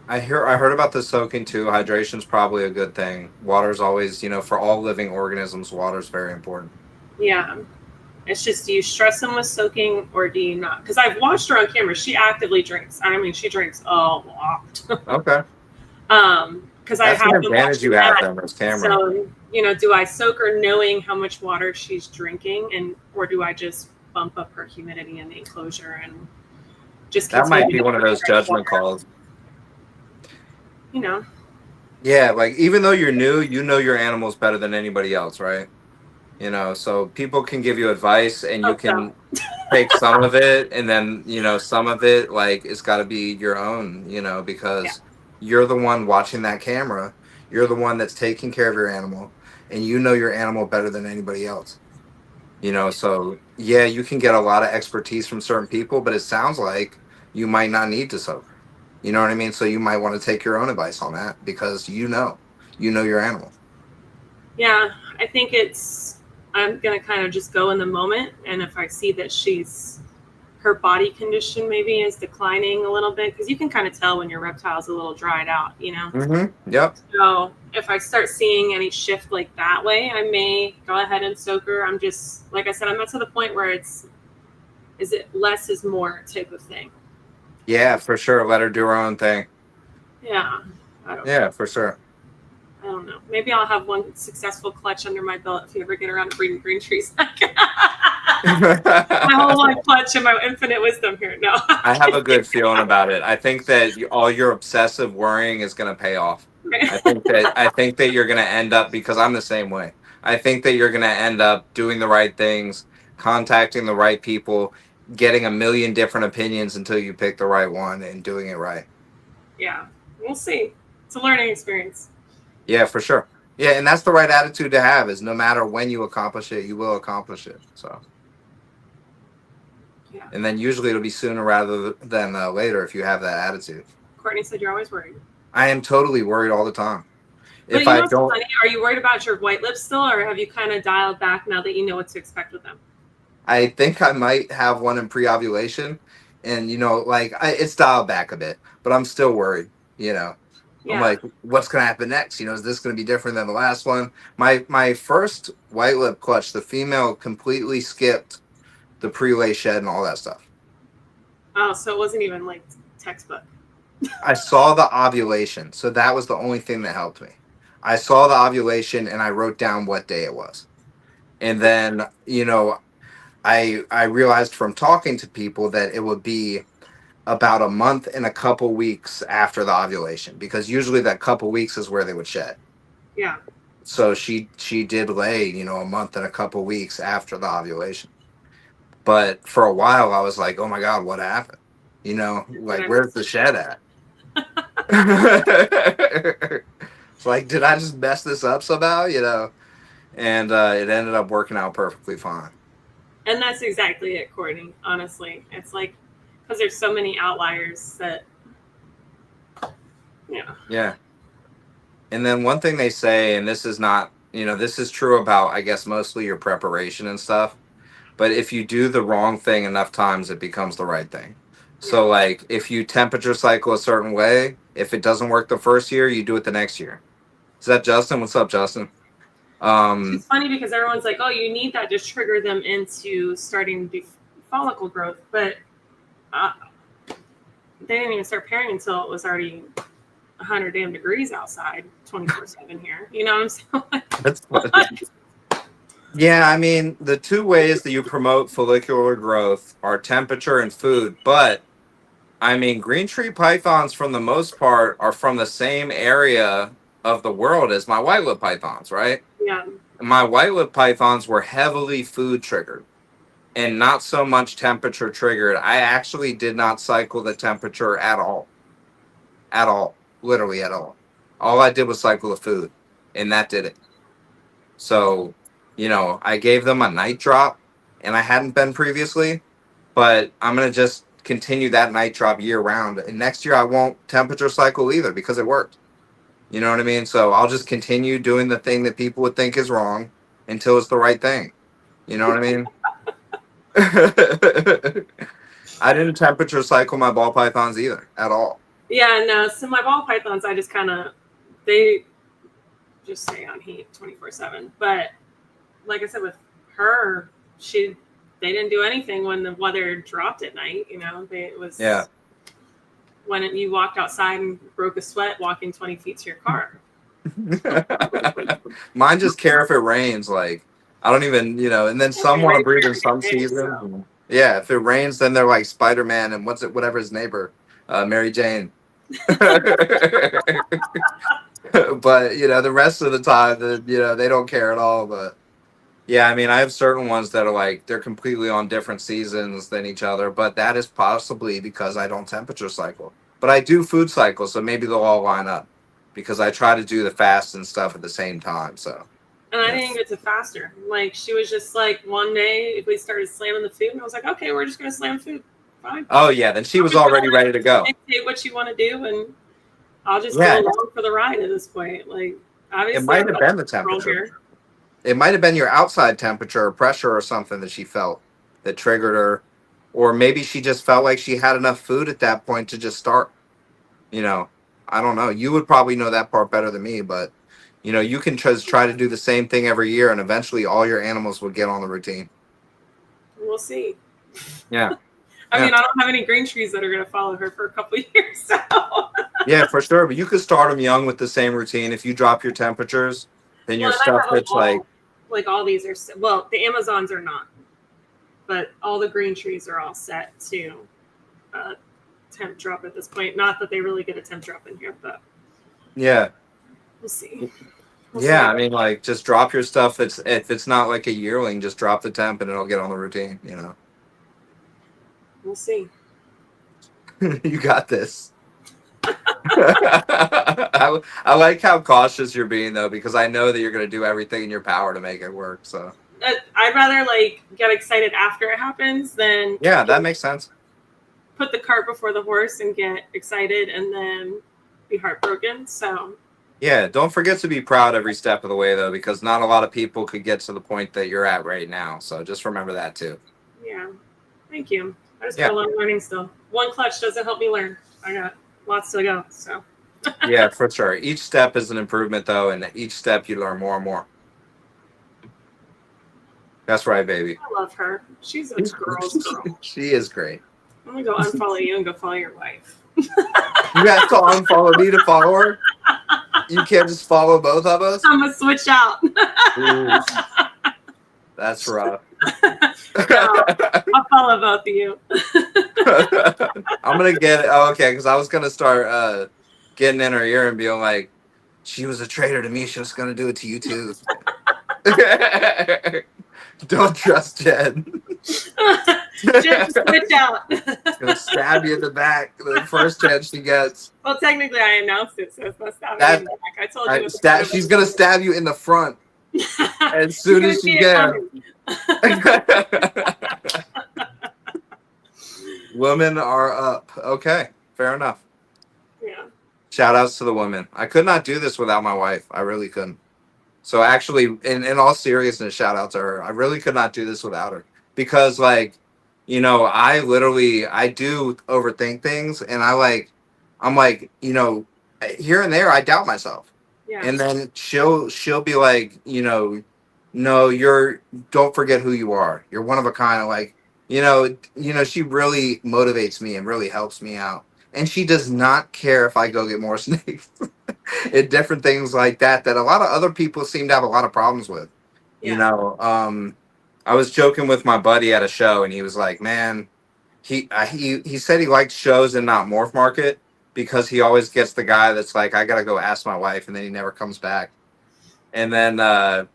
I heard about the soaking too. Hydration's probably a good thing. Water's always, for all living organisms, water's very important. Yeah. It's just, do you stress them with soaking or do you not? Because I've watched her on camera. She actively drinks. I mean, she drinks a lot. Okay. Because I have an advantage you have them as camera. So, do I soak her knowing how much water she's drinking, or do I just bump up her humidity in the enclosure and just that might be one of those judgment calls. Yeah, like even though you're new, your animal's better than anybody else, right? So people can give you advice and you can take some of it, and then some of it, like, it's got to be your own, because you're the one watching that camera, you're the one that's taking care of your animal, and your animal better than anybody else. So yeah, you can get a lot of expertise from certain people, but it sounds like you might not need to soak. You know what I mean? So you might want to take your own advice on that because you know your animal. Yeah, I think I'm going to kind of just go in the moment. And if I see that her body condition maybe is declining a little bit, because you can kind of tell when your reptile's a little dried out, Mm-hmm. Yep. So if I start seeing any shift like that way, I may go ahead and soak her. I'm just, like I said, I'm not to the point where is it less is more type of thing. Yeah, for sure. Let her do her own thing. Yeah. For sure. I don't know. Maybe I'll have one successful clutch under my belt if you ever get around to breeding green trees. My whole life clutch and my infinite wisdom here. No. I have a good feeling about it. I think that all your obsessive worrying is going to pay off. I think that you're going to end up, because I'm the same way. I think that you're going to end up doing the right things, contacting the right people, getting a million different opinions until you pick the right one and doing it right. Yeah, we'll see. It's a learning experience. Yeah, for sure. Yeah, and that's the right attitude to have, is no matter when you accomplish it, you will accomplish it. So. Yeah. And then usually it'll be sooner rather than later if you have that attitude. Courtney said you're always worried. I am totally worried all the time. But if I don't, funny? Are you worried about your white lips still, or have you kind of dialed back now that you know what to expect with them? I think I might have one in pre-ovulation, and it's dialed back a bit, but I'm still worried. Yeah. I'm like, what's gonna happen next? Is this gonna be different than the last one? My first white lip clutch, the female completely skipped the pre-lay shed and all that stuff. Oh, so it wasn't even like textbook. I saw the ovulation, so that was the only thing that helped me. I saw the ovulation and I wrote down what day it was, and then I realized from talking to people that it would be about a month and a couple weeks after the ovulation, because usually that couple weeks is where they would shed. Yeah. So she did lay, a month and a couple weeks after the ovulation. But for a while I was like, oh my God, what happened? Where's the shed at? It's like, did I just mess this up somehow? And it ended up working out perfectly fine. And that's exactly it, Courtney. Honestly, it's like, because there's so many outliers that, Yeah. And then one thing they say, and this is not, this is true about, I guess, mostly your preparation and stuff. But if you do the wrong thing enough times, it becomes the right thing. So, like, if you temperature cycle a certain way, if it doesn't work the first year, you do it the next year. Is that Justin? What's up, Justin? It's funny because everyone's like, oh, you need that to trigger them into starting to do follicle growth. But they didn't even start pairing until it was already 100 damn degrees outside, 24/7 here. You know what I'm saying? That's funny. Yeah, I mean, the two ways that you promote follicular growth are temperature and food. But, I mean, green tree pythons, for the most part, are from the same area of the world as my white lip pythons, right? Yeah. My white lip pythons were heavily food triggered and not so much temperature triggered. I actually did not cycle the temperature at all. at all, literally at all. All I did was cycle the food, and that did it. So, I gave them a night drop, and I hadn't been previously, but I'm going to just continue that night drop year round. And next year I won't temperature cycle either because it worked. You know what I mean? So I'll just continue doing the thing that people would think is wrong until it's the right thing. You know what I mean? I didn't temperature cycle my ball pythons either at all. Yeah, no. So my ball pythons, I just they just stay on heat 24/7. But like I said, with her, they didn't do anything when the weather dropped at night. It was when you walked outside and broke a sweat walking 20 feet to your car. Mine just care if it rains. Like, I don't even, and then some want to breed in some seasons. So. Yeah, if it rains, then they're like Spider-Man and whatever his neighbor, Mary Jane. But, the rest of the time, they don't care at all. But, yeah, I mean, I have certain ones that are like, they're completely on different seasons than each other. But that is possibly because I don't temperature cycle. But I do food cycle, so maybe they'll all line up. Because I try to do the fast and stuff at the same time, so. And I didn't get to faster. Like, she was just like, one day, we started slamming the food, and I was like, okay, we're just going to slam food. Fine. Oh, yeah, then she was already ready to go. Dictate what you want to do, and I'll just go along for the ride at this point. Like, obviously, it might have been the temperature. It might have been your outside temperature or pressure or something that she felt that triggered her. Or maybe she just felt like she had enough food at that point to just start. I don't know. You would probably know that part better than me, but, you can just try to do the same thing every year, and eventually all your animals would get on the routine. We'll see. Yeah. I mean, I don't have any green trees that are going to follow her for a couple of years. So. Yeah, for sure. But you could start them young with the same routine. If you drop your temperatures, then your stuff that's like all these are, well, the Amazons are not, but all the green trees are all set to temp drop at this point. Not that they really get a temp drop in here, but yeah, we'll see. I mean, like, just drop your stuff. If it's not like a yearling, just drop the temp and it'll get on the routine. We'll see. You got this. I like how cautious you're being, though, because I know that you're going to do everything in your power to make it work. So I'd rather get excited after it happens than that makes sense. Put the cart before the horse and get excited and then be heartbroken. So yeah, don't forget to be proud every step of the way, though, because not a lot of people could get to the point that you're at right now. So just remember that too. Yeah, thank you. I just got a lot of learning still. One clutch doesn't help me learn. I got lots to go. So yeah, for sure. Each step is an improvement, though, and each step you learn more and more. That's right, baby. I love her. She's a girl's girl. She is great. I'm gonna go unfollow you and go follow your wife. You have to unfollow me to follow her? You can't just follow both of us? I'm gonna switch out. Ooh, that's rough. No, I'll follow both of you. I'm gonna get it. Oh, okay, because I was gonna start getting in her ear and being like, she was a traitor to me. She was gonna do it to you too. Don't trust Jen. Jen, switch out. Gonna stab you in the back the first chance she gets. Well, technically, I announced it, so it's not stabbing you in the back. I told you. She's gonna stab you in the front as soon as she gets. Women are up. Okay, fair enough. Yeah. Shout outs to the women. I could not do this without my wife. I really couldn't. So actually, in all seriousness, shout out to her. I really could not do this without her. Because, I do overthink things. And I'm like, here and there, I doubt myself. Yeah. And then she'll be like, no, don't forget who you are. You're one of a kind. She really motivates me and really helps me out. And she does not care if I go get more snakes and different things like that a lot of other people seem to have a lot of problems with. Yeah. I was joking with my buddy at a show, and he was like, man, he said he liked shows and not Morph Market because he always gets the guy that's like, I got to go ask my wife, and then he never comes back. And then, I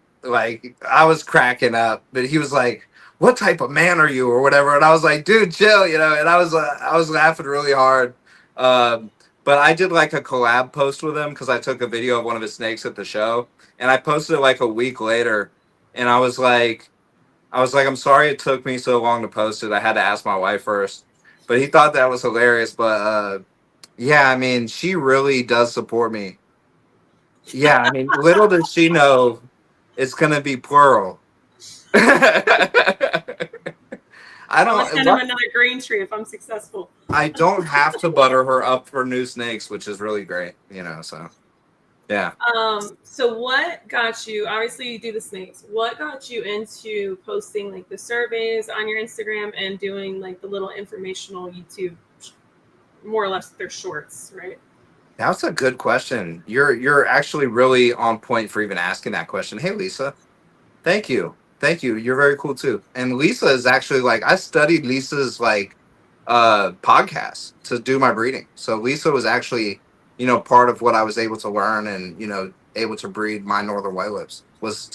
was cracking up, but he was like, what type of man are you or whatever? And I was like, dude, chill, and I was laughing really hard. But But I did like a collab post with him because I took a video of one of his snakes at the show, and I posted it like a week later, and I was like, I'm sorry it took me so long to post it. I had to ask my wife first, but he thought that was hilarious. But yeah, I mean, she really does support me. Yeah, I mean, little does she know it's gonna be plural. I I'm gonna send him don't. another green tree if I'm successful. I don't have to butter her up for new snakes, which is really great. So yeah. So what got you? Obviously, you do the snakes. What got you into posting like the surveys on your Instagram and doing like the little informational YouTube? More or less, they're shorts, right? That's a good question. You're actually really on point for even asking that question. Hey, Lisa. Thank you. Thank you. You're very cool too. And Lisa is actually like, I studied Lisa's like podcast to do my breeding. So Lisa was actually, part of what I was able to learn and, able to breed my Northern White Lips was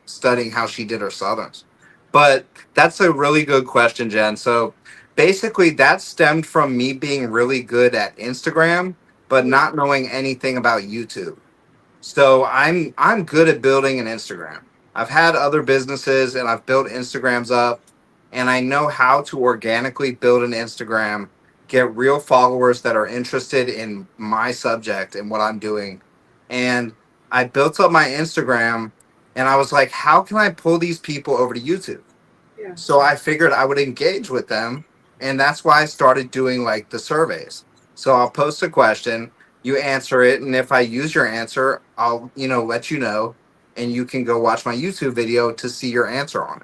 studying how she did her Southerns. But that's a really good question, Jen. So basically that stemmed from me being really good at Instagram, but not knowing anything about YouTube. So I'm good at building an Instagram. I've had other businesses and I've built Instagrams up, and I know how to organically build an Instagram, get real followers that are interested in my subject and what I'm doing. And I built up my Instagram and I was like, how can I pull these people over to YouTube? Yeah. So I figured I would engage with them, and that's why I started doing like the surveys. So I'll post a question, you answer it, and if I use your answer, I'll let you know, and you can go watch my YouTube video to see your answer on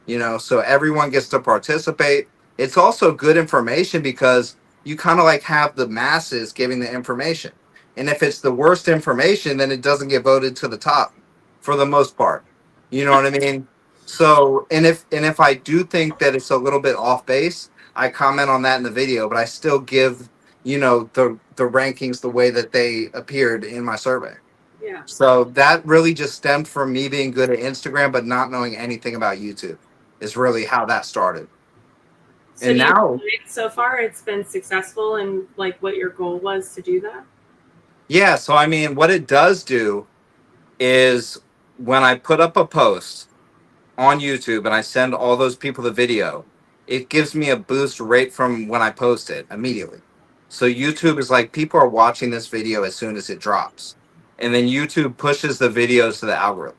it. So everyone gets to participate. It's also good information because you kind of like have the masses giving the information. And if it's the worst information, then it doesn't get voted to the top for the most part. You know what I mean? So, and if I do think that it's a little bit off base, I comment on that in the video, but I still give, the rankings the way that they appeared in my survey. Yeah. So that really just stemmed from me being good at Instagram, but not knowing anything about YouTube is really how that started. So And now, so far it's been successful, and like what your goal was to do that? yeah. So, I mean, what it does do is when I put up a post on YouTube and I send all those people the video, it gives me a boost right from when I post it immediately. So YouTube is like, people are watching this video as soon as it drops. And then YouTube pushes the videos to the algorithm.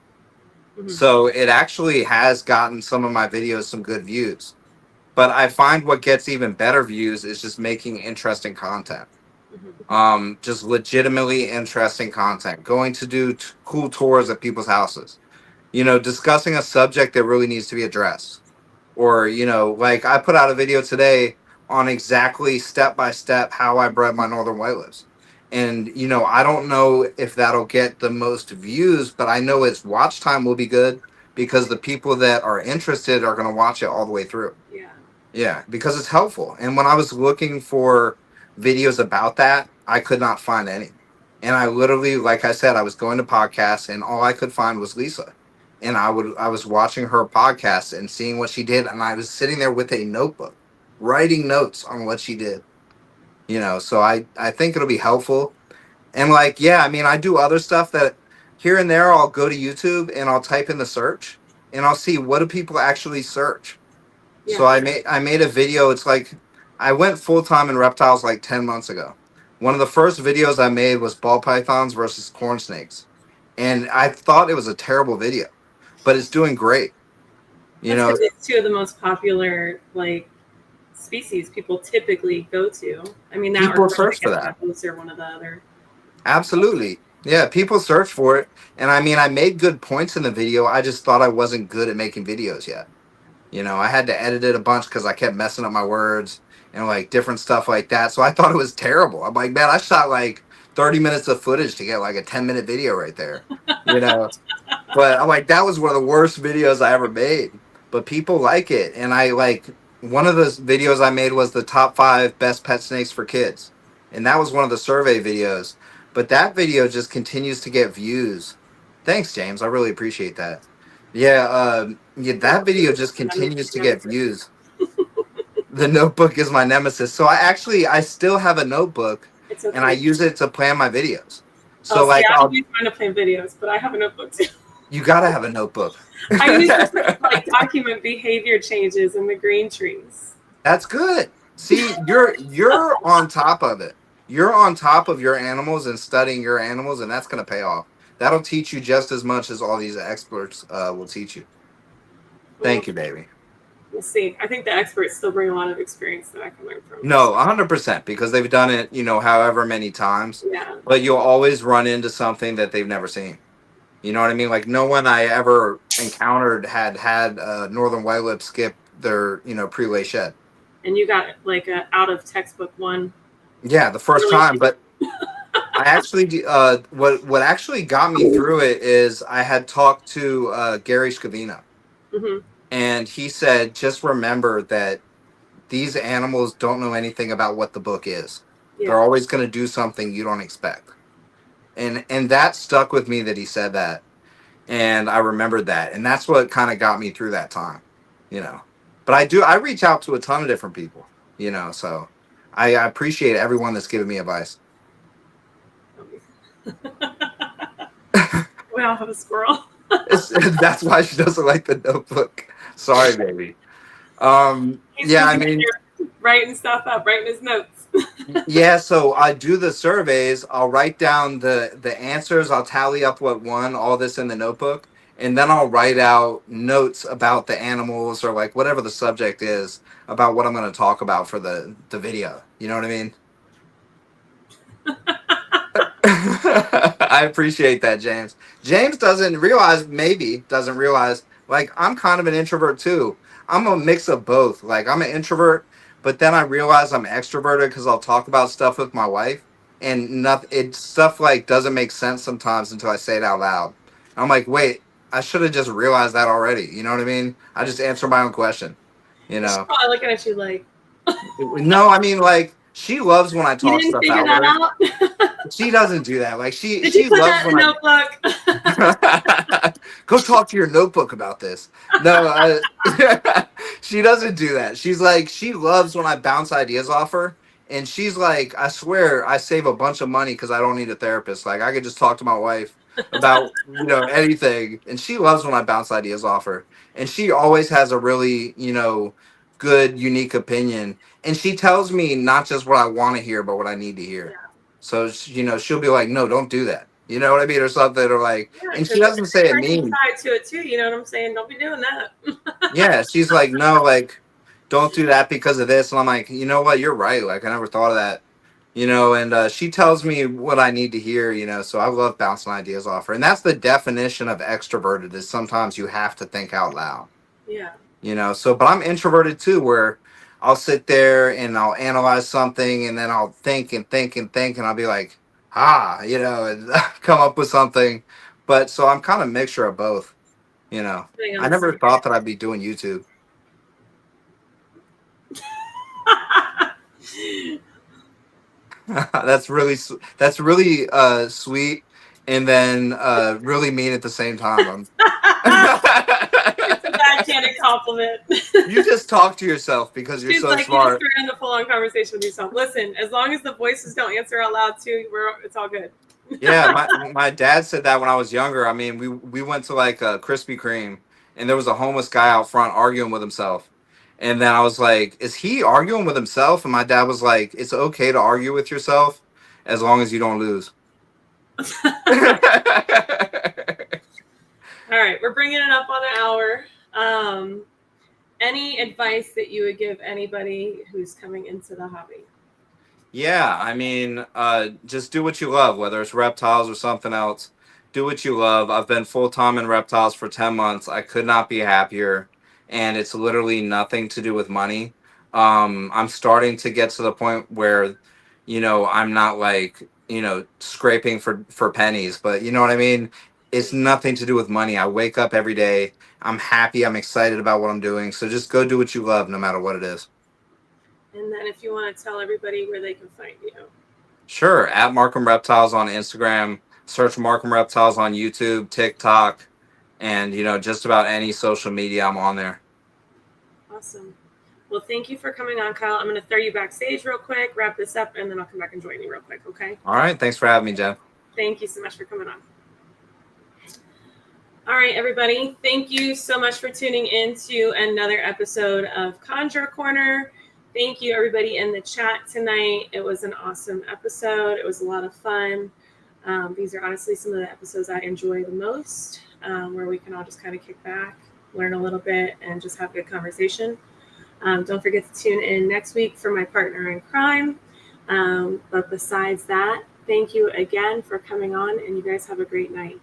Mm-hmm. So it actually has gotten some of my videos some good views. But I find what gets even better views is just making interesting content. Mm-hmm. Just legitimately interesting content. Going to do cool tours at people's houses. Discussing a subject that really needs to be addressed. Or, like I put out a video today on exactly step by step how I bred my Northern White Lips. And, I don't know if that'll get the most views, but I know its watch time will be good because the people that are interested are going to watch it all the way through. Yeah. Yeah, because it's helpful. And when I was looking for videos about that, I could not find any. And I literally, like I said, I was going to podcasts and all I could find was Lisa. And I was watching her podcast and seeing what she did, and I was sitting there with a notebook, writing notes on what she did. So I think it'll be helpful. And like, yeah, I mean, I do other stuff that here and there I'll go to YouTube and I'll type in the search and I'll see what do people actually search. Yeah. So I made a video. It's like I went full time in reptiles like 10 months ago. One of the first videos I made was ball pythons versus corn snakes. And I thought it was a terrible video, but it's doing great. It's two of the most popular like species people typically go to. I mean, that people search for that. Those are one of the other. Absolutely. Yeah, people search for it. And I mean, I made good points in the video. I just thought I wasn't good at making videos yet. I had to edit it a bunch because I kept messing up my words and like different stuff like that. So I thought it was terrible. I'm like, man, I shot like 30 minutes of footage to get like a 10-minute video right there. But I'm like, that was one of the worst videos I ever made. But people like it. And I like, one of the videos I made was the top 5 best pet snakes for kids. And that was one of the survey videos. But that video just continues to get views. Thanks, James. I really appreciate that. Yeah, that video just continues to get views. The notebook is my nemesis. So I still have a notebook It's okay. and I use it to plan my videos. So Oh, like, see, I'm trying to plan videos, but I have a notebook too. you gotta have a notebook. I use it to like document behavior changes in the green trees. That's good. See, you're on top of it. You're on top of your animals and studying your animals, and that's gonna pay off. That'll teach you just as much as all these experts will teach you. Thank you, baby. We'll see. I think the experts still bring a lot of experience that I can learn from. No, 100%, because they've done it, however many times. Yeah. But you'll always run into something that they've never seen. You know what I mean? Like no one I ever encountered had northern white lip skip their, pre-lay shed. And you got like a out of textbook one. Yeah, the first time, but I actually what actually got me through it is I had talked to Gary Scavino, and he said, just remember that these animals don't know anything about what the book is. Yeah. They're always going to do something you don't expect, and that stuck with me that he said that, and I remembered that, and that's what kind of got me through that time, But I reach out to a ton of different people, so I appreciate everyone that's giving me advice. We all have a squirrel. That's why she doesn't like the notebook. Sorry, baby. Yeah, I mean, writing stuff up, writing his notes. Yeah, so I do the surveys. I'll write down the answers. I'll tally up what won, all this in the notebook. And then I'll write out notes about the animals or like whatever the subject is about what I'm going to talk about for the video. You know what I mean? I appreciate that, James. James doesn't realize, like I'm kind of an introvert too. I'm a mix of both. Like I'm an introvert, but then I realize I'm extroverted because I'll talk about stuff with my wife, and stuff like doesn't make sense sometimes until I say it out loud. I'm like, wait, I should have just realized that already. You know what I mean? I just answer my own question. She's probably looking at you like. No, I mean like she loves when I talk you didn't stuff figure out. That out? She doesn't do that. Like she Did you put loves that in a notebook? Go talk to your notebook about this. No, she doesn't do that. She's like, she loves when I bounce ideas off her. And she's like, I swear I save a bunch of money because I don't need a therapist. Like I could just talk to my wife about, anything. And she loves when I bounce ideas off her. And she always has a really, good, unique opinion. And she tells me not just what I want to hear, but what I need to hear. Yeah. So, she'll be like, no, don't do that. You know what I mean? Or something, or like, and she doesn't say it mean. Side to it too, you know what I'm saying? Don't be doing that. Yeah, she's like, no, like, don't do that because of this. And I'm like, you know what? You're right. Like, I never thought of that. And she tells me what I need to hear, so I love bouncing ideas off her. And that's the definition of extroverted is sometimes you have to think out loud. Yeah. But I'm introverted too, where I'll sit there and I'll analyze something and then I'll think and think and think and I'll be like, and come up with something. But so I'm kind of a mixture of both, I never thought that I'd be doing YouTube. That's really sweet and then really mean at the same time. It's a backhanded compliment. You just talk to yourself because you're so smart. You just in the full-on conversation with yourself. Listen, as long as the voices don't answer out loud too, it's all good. Yeah, my dad said that when I was younger. I mean, we went to like a Krispy Kreme and there was a homeless guy out front arguing with himself. And then I was like, is he arguing with himself? And my dad was like, it's okay to argue with yourself as long as you don't lose. All right, we're bringing it up on an hour. Any advice that you would give anybody who's coming into the hobby? Yeah, I mean, just do what you love, whether it's reptiles or something else. Do what you love. I've been full-time in reptiles for 10 months. I could not be happier. And it's literally nothing to do with money. I'm starting to get to the point where, I'm not like, scraping for pennies, but you know what I mean? It's nothing to do with money. I wake up every day. I'm happy. I'm excited about what I'm doing. So just go do what you love, no matter what it is. And then if you want to tell everybody where they can find you. Sure. At Markham Reptiles on Instagram. Search Markham Reptiles on YouTube, TikTok, and, just about any social media I'm on there. Awesome. Well, thank you for coming on, Kyle. I'm going to throw you backstage real quick, wrap this up, and then I'll come back and join you real quick, okay? All right. Thanks for having me, Jen. Thank you so much for coming on. All right, everybody. Thank you so much for tuning in to another episode of Conjure Corner. Thank you, everybody in the chat tonight. It was an awesome episode. It was a lot of fun. These are honestly some of the episodes I enjoy the most, where we can all just kind of kick back, learn a little bit, and just have a good conversation. Don't forget to tune in next week for my partner in crime. But besides that, thank you again for coming on, and you guys have a great night.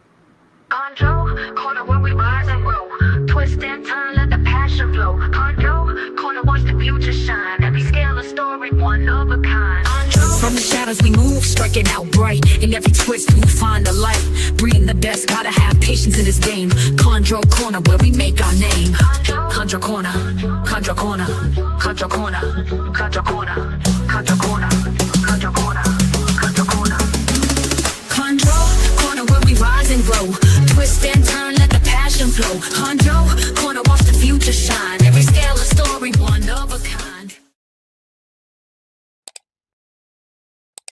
Conjure, corner where we rise and grow. Twist and turn, let the passion flow. Conjure, corner watch the future shine. Every scale a story, one of a kind. From the shadows we move, striking out bright. In every twist we find the light. Breeding the best, gotta have patience in this game. Conjure Corner, where we make our name. Conjure Corner, Conjure Corner, Conjure Corner, Conjure Corner, Conjure Corner.